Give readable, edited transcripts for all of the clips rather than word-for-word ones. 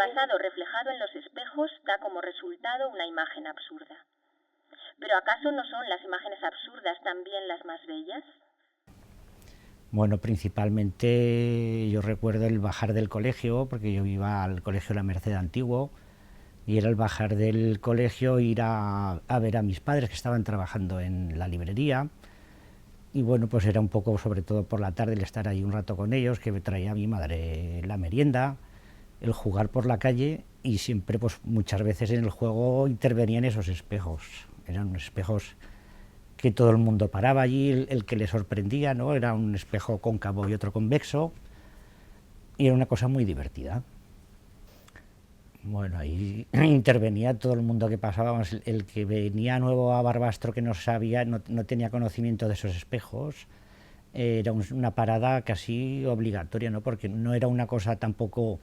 pasado reflejado en los espejos da como resultado una imagen absurda. ¿Pero acaso no son las imágenes absurdas también las más bellas? Bueno, principalmente yo recuerdo el bajar del colegio, porque yo iba al colegio La Merced antiguo, y era el bajar del colegio, ir a ver a mis padres que estaban trabajando en la librería, y bueno, pues era un poco, sobre todo por la tarde, el estar ahí un rato con ellos, que me traía a mi madre la merienda, el jugar por la calle, y siempre, pues muchas veces en el juego intervenían esos espejos, eran espejos que todo el mundo paraba allí, el que le sorprendía, ¿no? Era un espejo cóncavo y otro convexo, y era una cosa muy divertida. Bueno, ahí intervenía todo el mundo que pasaba, el que venía nuevo a Barbastro que no sabía, no tenía conocimiento de esos espejos, era una parada casi obligatoria, ¿no? Porque no era una cosa tampoco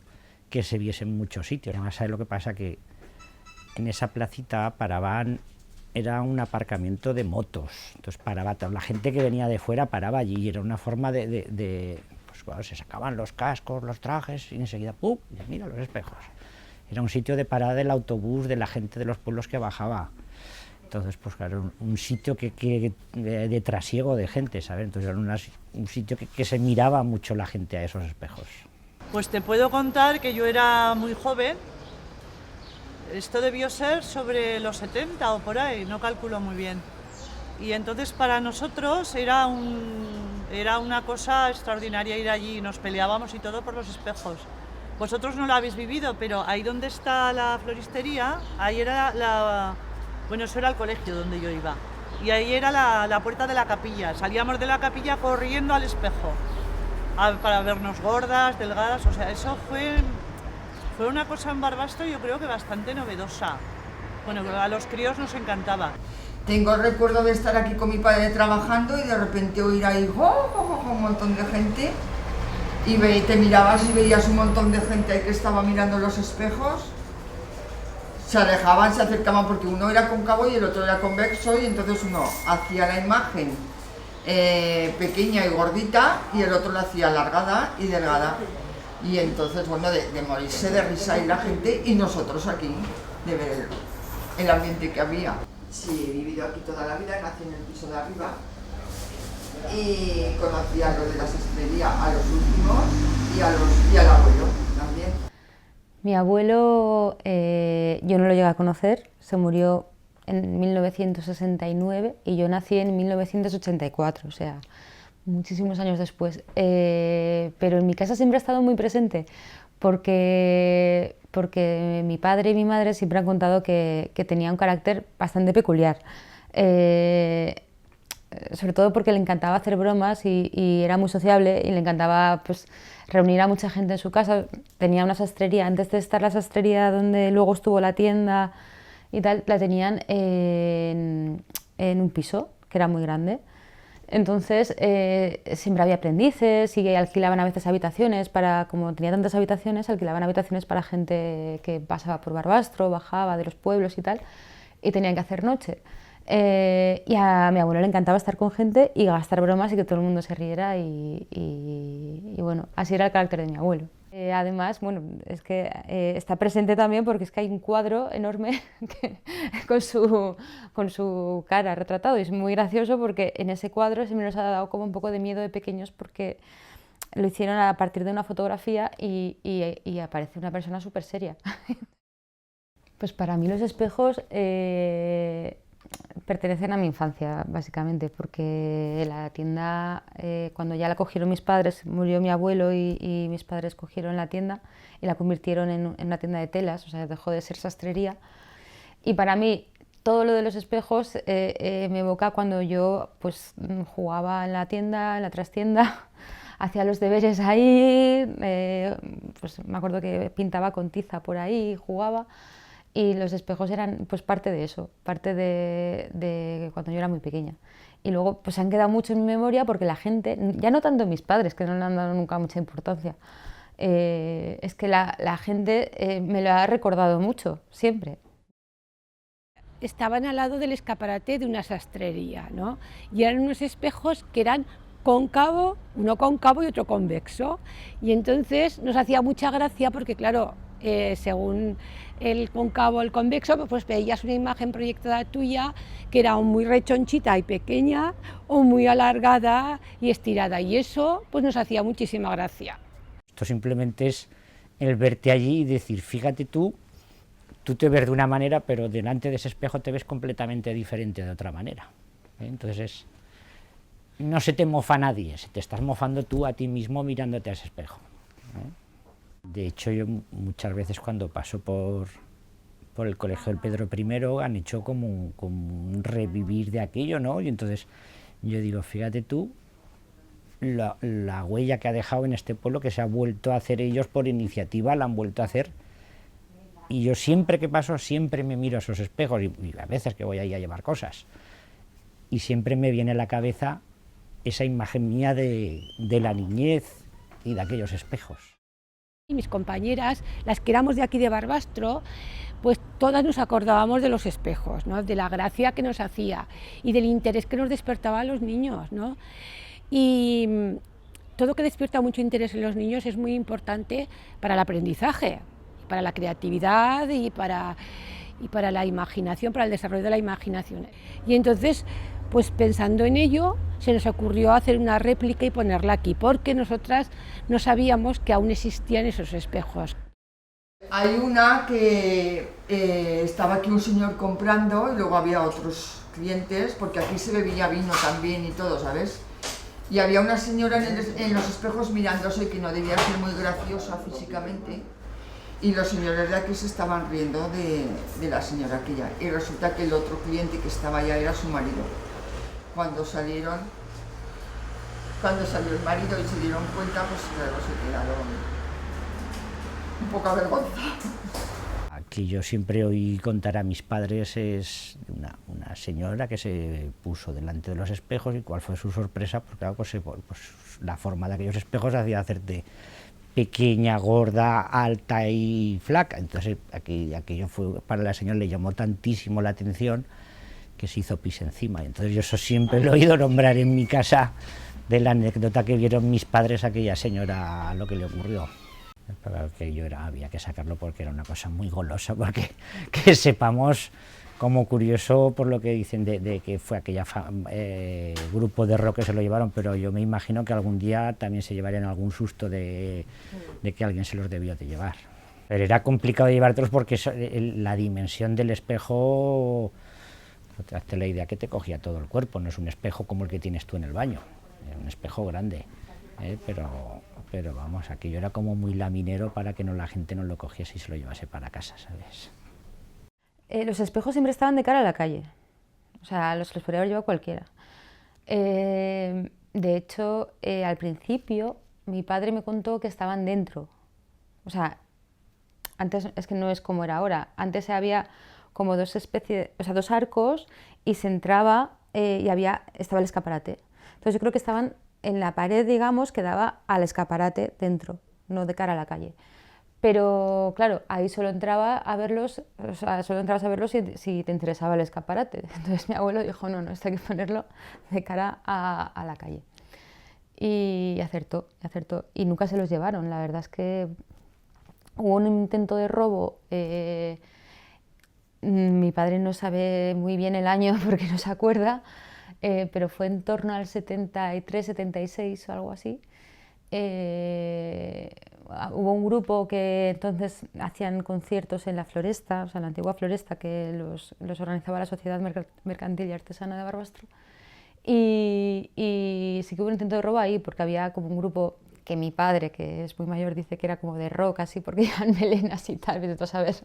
que se viese en muchos sitios, ¿no? ¿Sabes lo que pasa? Que en esa placita paraban, era un aparcamiento de motos, entonces paraba, la gente que venía de fuera paraba allí, y era una forma pues bueno, se sacaban los cascos, los trajes, y enseguida, ¡pum!, y mira los espejos. Era un sitio de parada del autobús, de la gente de los pueblos que bajaba. Entonces, pues claro, un sitio de trasiego de gente, ¿sabes? Entonces era un sitio que se miraba mucho la gente a esos espejos. Pues te puedo contar que yo era muy joven. Esto debió ser sobre los 70 o por ahí, no calculo muy bien. Y entonces para nosotros era una cosa extraordinaria ir allí, nos peleábamos y todo por los espejos. Vosotros no lo habéis vivido, pero ahí donde está la floristería, ahí era bueno, eso era el colegio donde yo iba. Y ahí era la puerta de la capilla. Salíamos de la capilla corriendo al espejo para vernos gordas, delgadas. O sea, eso fue una cosa en Barbastro, yo creo que bastante novedosa. Bueno, a los críos nos encantaba. Tengo el recuerdo de estar aquí con mi padre trabajando y de repente oír ahí un montón de gente. Y te mirabas y veías un montón de gente ahí que estaba mirando los espejos, se alejaban, se acercaban, porque uno era cóncavo y el otro era convexo, y entonces uno hacía la imagen pequeña y gordita y el otro la hacía alargada y delgada. Y entonces, bueno, de morirse de risa y la gente, y nosotros aquí, de ver el ambiente que había. Sí, he vivido aquí toda la vida, nací en el piso de arriba. Y conocí a los de la sastrería, a los últimos, y al abuelo también. Mi abuelo yo no lo llegué a conocer, se murió en 1969 y yo nací en 1984, o sea, muchísimos años después. Pero en mi casa siempre ha estado muy presente porque mi padre y mi madre siempre han contado que tenía un carácter bastante peculiar. Sobre todo porque le encantaba hacer bromas y era muy sociable y le encantaba, pues, reunir a mucha gente en su casa. Tenía una sastrería, antes de estar la sastrería donde luego estuvo la tienda y tal, la tenían en un piso que era muy grande. Entonces siempre había aprendices y alquilaban a veces habitaciones como tenía tantas habitaciones, alquilaban habitaciones para gente que pasaba por Barbastro, bajaba de los pueblos y tal, y tenían que hacer noche. Y a mi abuelo le encantaba estar con gente y gastar bromas y que todo el mundo se riera y bueno, así era el carácter de mi abuelo. Además, bueno, es que está presente también porque es que hay un cuadro enorme con su cara retratado, y es muy gracioso porque en ese cuadro se me nos ha dado como un poco de miedo de pequeños porque lo hicieron a partir de una fotografía y aparece una persona súper seria. Pues para mí los espejos pertenecen a mi infancia, básicamente, porque la tienda, cuando ya la cogieron mis padres, murió mi abuelo y mis padres cogieron la tienda y la convirtieron en una tienda de telas, o sea, dejó de ser sastrería. Y para mí, todo lo de los espejos me evoca cuando yo pues, jugaba en la tienda, en la trastienda, hacía los deberes ahí, pues me acuerdo que pintaba con tiza por ahí, jugaba. Y los espejos eran pues parte de eso, parte de cuando yo era muy pequeña. Y luego pues han quedado mucho en mi memoria porque la gente, ya no tanto mis padres, que no le han dado nunca mucha importancia, es que la gente me lo ha recordado mucho, siempre. Estaban al lado del escaparate de una sastrería, ¿no? Y eran unos espejos que eran cóncavo, uno cóncavo y otro convexo. Y entonces nos hacía mucha gracia porque, claro, según el cóncavo, el convexo, pues veías una imagen proyectada tuya que era o muy rechonchita y pequeña o muy alargada y estirada, y eso pues nos hacía muchísima gracia. Esto simplemente es el verte allí y decir, fíjate tú te ves de una manera, pero delante de ese espejo te ves completamente diferente de otra manera. Entonces no se te mofa nadie, se te estás mofando tú a ti mismo mirándote a ese espejo. De hecho, yo muchas veces cuando paso por el colegio del Pedro I han hecho como un revivir de aquello, ¿no? Y entonces yo digo, fíjate tú la huella que ha dejado en este pueblo, que se ha vuelto a hacer ellos por iniciativa, la han vuelto a hacer. Y yo siempre que paso, siempre me miro a esos espejos, y a veces que voy ahí a llevar cosas, y siempre me viene a la cabeza esa imagen mía de la niñez y de aquellos espejos. Y mis compañeras, las que éramos de aquí de Barbastro, pues todas nos acordábamos de los espejos, ¿no? De la gracia que nos hacía y del interés que nos despertaba a los niños, ¿no? Y todo que despierta mucho interés en los niños es muy importante para el aprendizaje, para la creatividad y para la imaginación, para el desarrollo de la imaginación. Y entonces, pues pensando en ello, se nos ocurrió hacer una réplica y ponerla aquí, porque nosotras no sabíamos que aún existían esos espejos. Hay una que estaba aquí un señor comprando y luego había otros clientes, porque aquí se bebía vino también y todo, ¿sabes? Y había una señora en los espejos mirándose, que no debía ser muy graciosa físicamente, y los señores de aquí se estaban riendo de la señora aquella, y resulta que el otro cliente que estaba allá era su marido. Cuando salió el marido y se dieron cuenta, pues claro, se quedaron un poco avergonzados. Aquí yo siempre oí contar a mis padres es una señora que se puso delante de los espejos, y cuál fue su sorpresa, porque claro, pues la forma de aquellos espejos hacía hacerte pequeña, gorda, alta y flaca. Entonces aquello fue, para la señora le llamó tantísimo la atención que se hizo pis encima. Entonces yo eso siempre lo he oído nombrar en mi casa, de la anécdota que vieron mis padres a aquella señora, lo que le ocurrió. Pero que había que sacarlo porque era una cosa muy golosa, porque que sepamos, como curioso por lo que dicen de que fue aquella grupo de rock que se lo llevaron, pero yo me imagino que algún día también se llevarían algún susto de que alguien se los debió de llevar. Pero era complicado llevártelos porque la dimensión del espejo, hazte la idea que te cogía todo el cuerpo, no es un espejo como el que tienes tú en el baño, es un espejo grande, pero vamos, aquello era como muy laminero para que la gente no lo cogiese y se lo llevase para casa, ¿sabes? Los espejos siempre estaban de cara a la calle, o sea, los podría haber llevado cualquiera. De hecho, al principio mi padre me contó que estaban dentro, o sea, antes es que no es como era ahora, antes había como dos arcos y se entraba y estaba el escaparate. Entonces yo creo que estaban en la pared, digamos, que daba al escaparate dentro, no de cara a la calle. Pero claro, ahí solo entrabas a verlos si te interesaba el escaparate. Entonces mi abuelo dijo, no, esto hay que ponerlo de cara a la calle. Y acertó. Y nunca se los llevaron. La verdad es que hubo un intento de robo. Mi padre no sabe muy bien el año porque no se acuerda, pero fue en torno al 73, 76 o algo así. Hubo un grupo que entonces hacían conciertos en la Floresta, o sea, la antigua Floresta, que los organizaba la Sociedad Mercantil y Artesana de Barbastro. Y sí que hubo un intento de robo ahí, porque había como un grupo que mi padre, que es muy mayor, dice que era como de rock, así, porque llevan melenas y tal, vete tú a saber.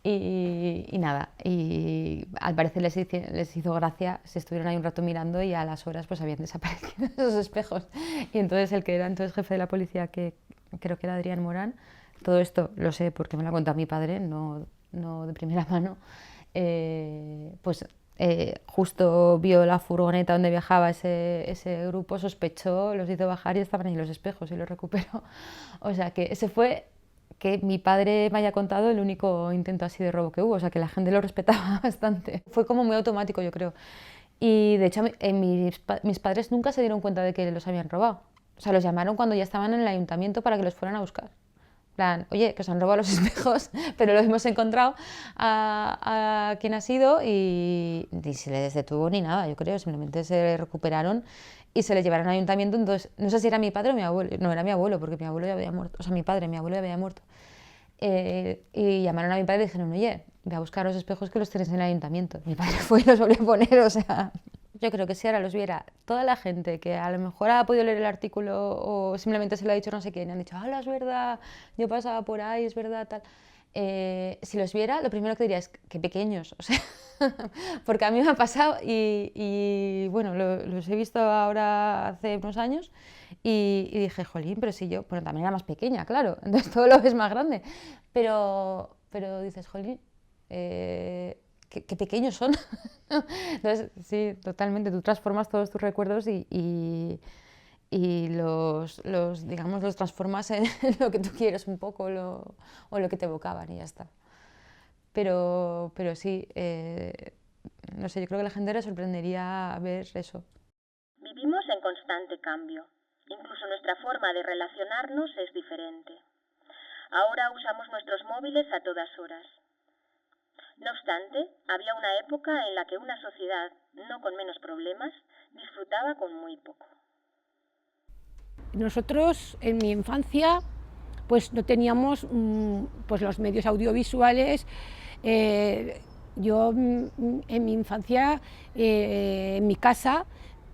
Y nada, y al parecer les hizo gracia, se estuvieron ahí un rato mirando y a las horas pues habían desaparecido esos espejos. Y entonces el que era entonces jefe de la policía, que creo que era Adrián Morán, todo esto lo sé porque me lo ha contado mi padre, no de primera mano, justo vio la furgoneta donde viajaba ese grupo, sospechó, los hizo bajar y estaban ahí los espejos y los recuperó. O sea que ese fue, que mi padre me haya contado, el único intento así de robo que hubo, o sea que la gente lo respetaba bastante. Fue como muy automático, yo creo. Y de hecho mis padres nunca se dieron cuenta de que los habían robado. O sea, los llamaron cuando ya estaban en el ayuntamiento para que los fueran a buscar. plan, oye, que os han robado los espejos, pero lo hemos encontrado a quien ha sido y se les detuvo ni nada, yo creo, simplemente se recuperaron y se les llevaron al ayuntamiento. Entonces, no sé si era mi padre o mi abuelo, no era mi abuelo, porque mi abuelo ya había muerto, o sea, mi abuelo ya había muerto. Y llamaron a mi padre y dijeron, oye, ve a buscar los espejos que los tenéis en el ayuntamiento. Mi padre fue y los volvió a poner, o sea... Yo creo que si ahora los viera toda la gente que a lo mejor ha podido leer el artículo o simplemente se lo ha dicho no sé quién, y han dicho, ¡hala, es verdad! Yo pasaba por ahí, es verdad, tal... si los viera, lo primero que diría es que pequeños, o sea, porque a mí me ha pasado y bueno, los he visto ahora hace unos años y dije, jolín, pero si yo, bueno, también era más pequeña, claro, entonces todo lo ves más grande, pero dices, jolín, qué pequeños son. Entonces, sí, totalmente, tú transformas todos tus recuerdos y los digamos, los transformas en lo que tú quieres un poco o lo que te evocaban y ya está. Pero sí, no sé, yo creo que a la gente le sorprendería ver eso. Vivimos en constante cambio. Incluso nuestra forma de relacionarnos es diferente. Ahora usamos nuestros móviles a todas horas. No obstante, había una época en la que una sociedad, no con menos problemas, disfrutaba con muy poco. Nosotros, en mi infancia, pues no teníamos pues los medios audiovisuales. Yo, en mi infancia, en mi casa,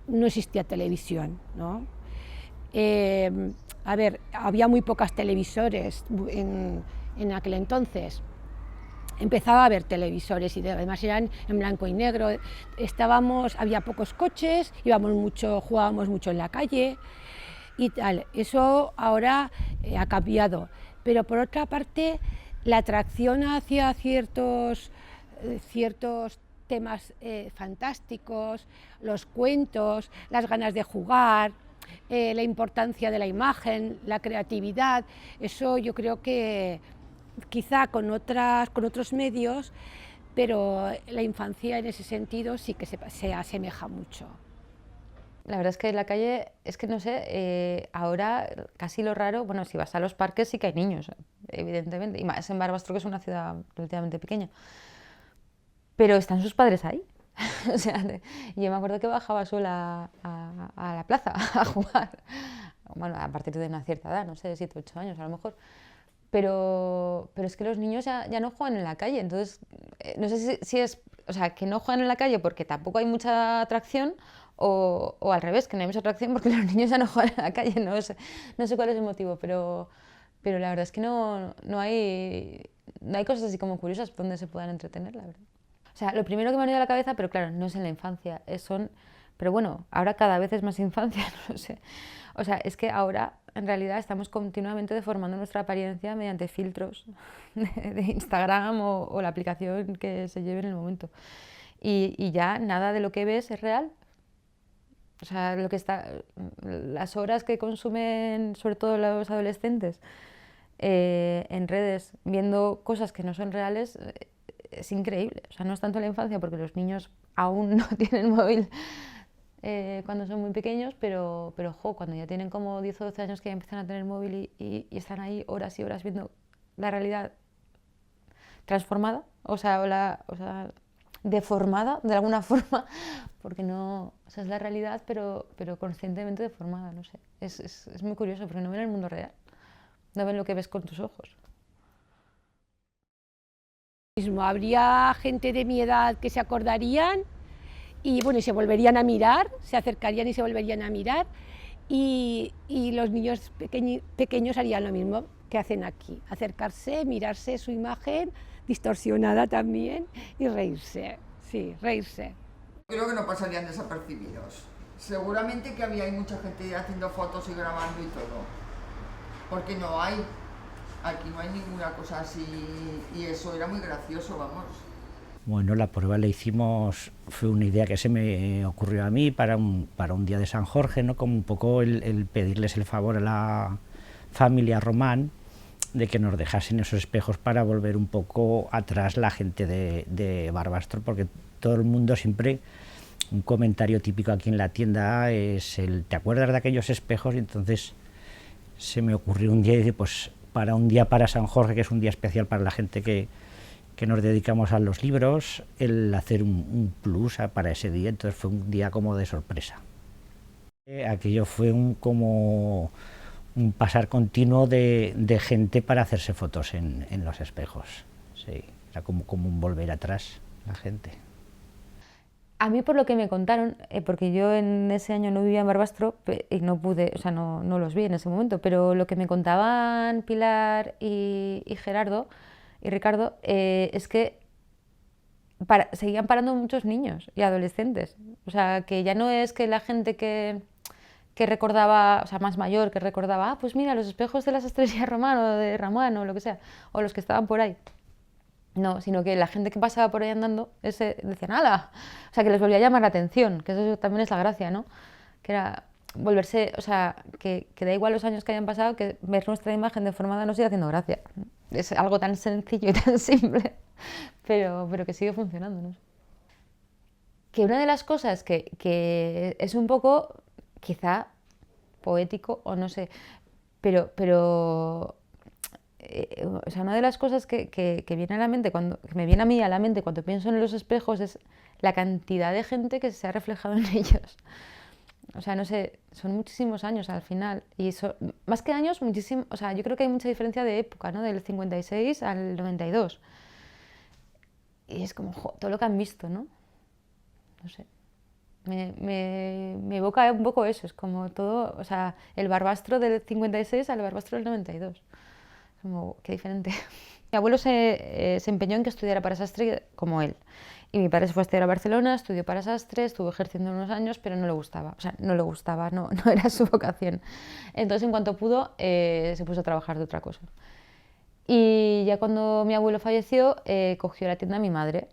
no existía televisión, ¿no? A ver, había muy pocas televisores en aquel entonces. Empezaba a haber televisores y además eran en blanco y negro. Había pocos coches, jugábamos mucho en la calle y tal. Eso ahora ha cambiado. Pero por otra parte, la atracción hacia ciertos temas fantásticos, los cuentos, las ganas de jugar, la importancia de la imagen, la creatividad, eso yo creo que quizá con otros medios, pero la infancia en ese sentido sí que se asemeja mucho. La verdad es que en la calle, es que no sé, ahora casi lo raro, bueno, si vas a los parques sí que hay niños, evidentemente, y más en Barbastro, que es una ciudad relativamente pequeña, pero están sus padres ahí. O sea, yo me acuerdo que bajaba sola a la plaza a jugar, bueno, a partir de una cierta edad, no sé, 7 o 8 años a lo mejor. Pero es que los niños ya no juegan en la calle, entonces no sé si es, o sea, que no juegan en la calle porque tampoco hay mucha atracción o al revés, que no hay mucha atracción porque los niños ya no juegan en la calle, no sé cuál es el motivo, pero la verdad es que no hay cosas así como curiosas donde se puedan entretener, la verdad. O sea, lo primero que me ha venido a la cabeza, pero claro, no es en la infancia, pero bueno, ahora cada vez es más infancia, no sé. O sea, es que ahora en realidad estamos continuamente deformando nuestra apariencia mediante filtros de Instagram o la aplicación que se lleve en el momento. Y ya nada de lo que ves es real. O sea, las horas que consumen, sobre todo los adolescentes, en redes, viendo cosas que no son reales, es increíble. O sea, no es tanto la infancia, porque los niños aún no tienen móvil cuando son muy pequeños, pero cuando ya tienen como 10 o 12 años que ya empiezan a tener móvil y están ahí horas y horas viendo la realidad transformada, o sea, deformada de alguna forma, porque no, o sea, es la realidad, pero conscientemente deformada, no sé. Es muy curioso, porque no ven el mundo real, no ven lo que ves con tus ojos. Habría gente de mi edad que se acordarían y bueno, y se volverían a mirar, se acercarían y se volverían a mirar, y los niños pequeños harían lo mismo que hacen aquí, acercarse, mirarse su imagen distorsionada también y reírse, sí, reírse. Creo que no pasarían desapercibidos. Seguramente que hay mucha gente haciendo fotos y grabando y todo, porque aquí no hay ninguna cosa así, y eso era muy gracioso, vamos. Bueno, la prueba la hicimos, fue una idea que se me ocurrió a mí para un día de San Jorge, ¿no? Como un poco el pedirles el favor a la familia Román de que nos dejasen esos espejos para volver un poco atrás la gente de Barbastro, porque todo el mundo siempre, un comentario típico aquí en la tienda es ¿te acuerdas de aquellos espejos? Y entonces se me ocurrió un día y dije, pues para un día para San Jorge, que es un día especial para la gente que nos dedicamos a los libros, el hacer un plus para ese día, entonces fue un día como de sorpresa. Aquello fue como un pasar continuo de gente para hacerse fotos en los espejos. Sí, era como un volver atrás la gente. A mí, por lo que me contaron, porque yo en ese año no vivía en Barbastro y no pude, o sea, no los vi en ese momento, pero lo que me contaban Pilar y Gerardo y Ricardo es que seguían parando muchos niños y adolescentes. O sea, que ya no es que la gente que recordaba, o sea, más mayor, que recordaba, pues mira, los espejos de la sastrería Romano, o de Ramón o lo que sea, o los que estaban por ahí. No, sino que la gente que pasaba por ahí andando, decían, ¡hala! O sea, que les volvía a llamar la atención, que eso también es la gracia, ¿no? Que era volverse, o sea, que da igual los años que hayan pasado, que ver nuestra imagen deformada nos sigue haciendo gracia. Es algo tan sencillo y tan simple, pero que sigue funcionando, ¿no? Que una de las cosas que es un poco, quizá, poético, o no sé, pero o sea, una de las cosas que viene a la mente que me viene a mí a la mente cuando pienso en los espejos es la cantidad de gente que se ha reflejado en ellos. O sea, no sé, son muchísimos años al final. Y más que años, muchísimo. O sea, yo creo que hay mucha diferencia de época, ¿no? Del 56 al 92. Y es como, todo lo que han visto, ¿no? No sé. Me evoca un poco eso. Es como todo, o sea, el Barbastro del 56 al Barbastro del 92. Como, qué diferente. Mi abuelo se empeñó en que estudiara para sastre como él. Y mi padre se fue a estudiar a Barcelona, estudió para sastre, estuvo ejerciendo unos años, pero no le gustaba. O sea, no le gustaba, no era su vocación. Entonces, en cuanto pudo, se puso a trabajar de otra cosa. Y ya cuando mi abuelo falleció, cogió la tienda mi madre.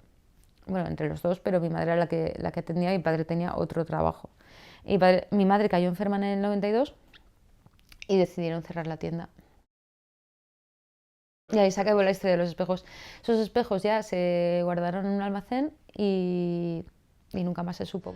Bueno, entre los dos, pero mi madre era la que atendía y mi padre tenía otro trabajo. Y mi madre cayó enferma en el 92 y decidieron cerrar la tienda. Y ahí se acabó la historia de los espejos. Esos espejos ya se guardaron en un almacén y nunca más se supo.